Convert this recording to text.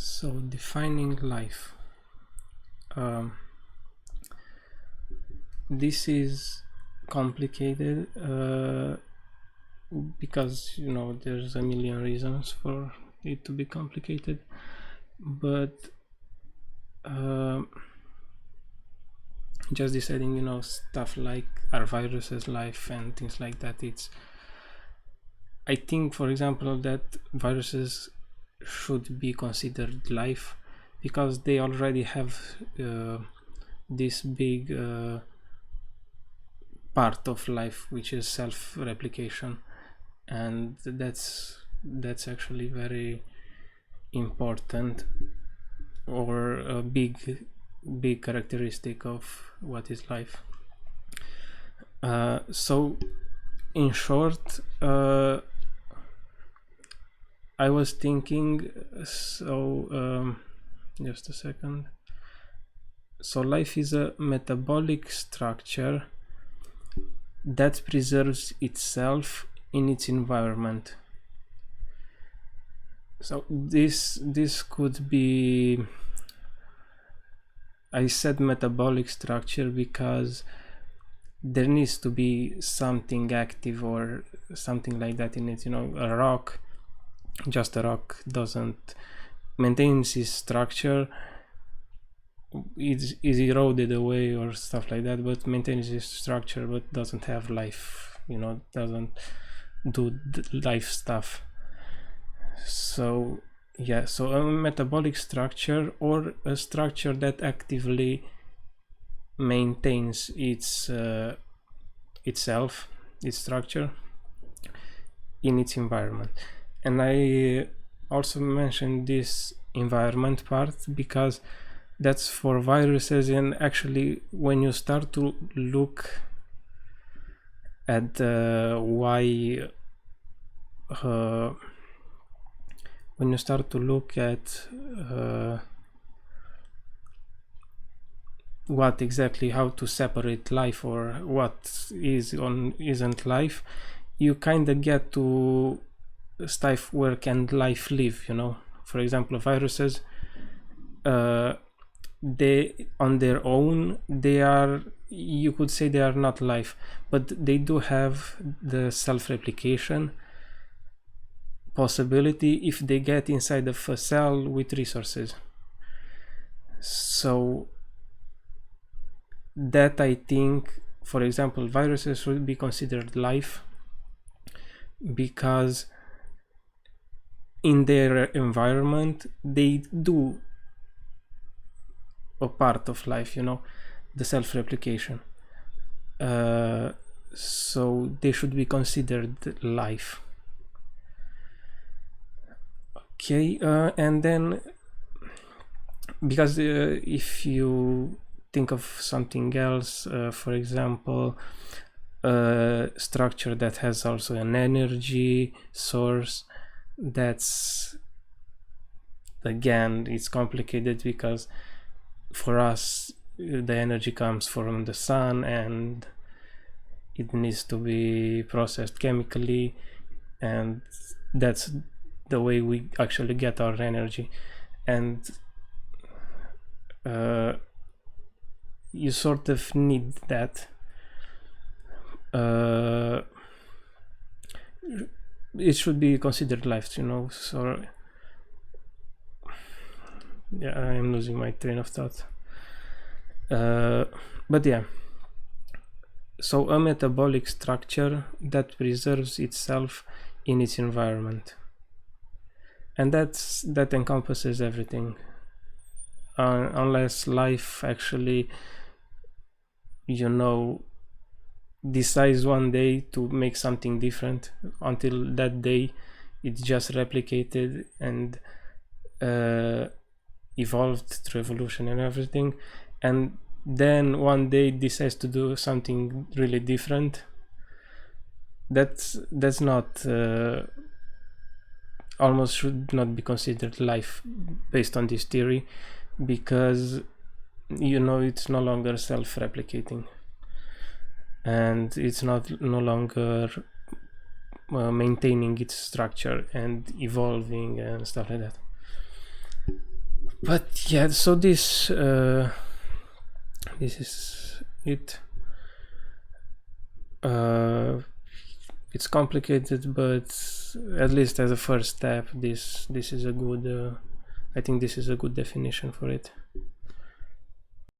So defining life. This is complicated because there's a million reasons for it to be complicated, but just deciding stuff like are viruses life and things like that, I think, for example, that viruses should be considered life because they already have this big part of life, which is self-replication, and that's actually very important, or a big characteristic of what is life. So in short, I was thinking, just a second. So life is a metabolic structure that preserves itself in its environment. So this could be, I said metabolic structure because there needs to be something active or something like that in it. A rock, just a rock, doesn't maintain its structure. Is eroded away or stuff like that, but maintains its structure but doesn't have life, doesn't do life stuff. So yeah, so a metabolic structure, or a structure that actively maintains its itself, its structure in its environment. And I also mentioned this environment part because that's for viruses, and actually when you start to look at why when you start to look at what exactly, how to separate life or what is or isn't life, you kind of get to stuff where can life live. For example, viruses, they on their own, they are, you could say, they are not life, but they do have the self-replication possibility if they get inside of a cell with resources. So that, I think, for example, viruses should be considered life because in their environment they do a part of life, the self-replication. So they should be considered life. Okay, and then because if you think of something else, for example, a structure that has also an energy source, that's, again, it's complicated because for us the energy comes from the sun and it needs to be processed chemically, and that's the way we actually get our energy. And you sort of need that. It should be considered life, so yeah, I'm losing my train of thought. But yeah, so a metabolic structure that preserves itself in its environment, and that encompasses everything, unless life actually decides one day to make something different. Until that day it's just replicated and evolved through evolution and everything, and then one day decides to do something really different. That's not almost should not be considered life based on this theory, because it's no longer self-replicating and it's no longer maintaining its structure and evolving and stuff like that. But yeah, so this is it. It's complicated, but at least as a first step, this is a good. I think this is a good definition for it.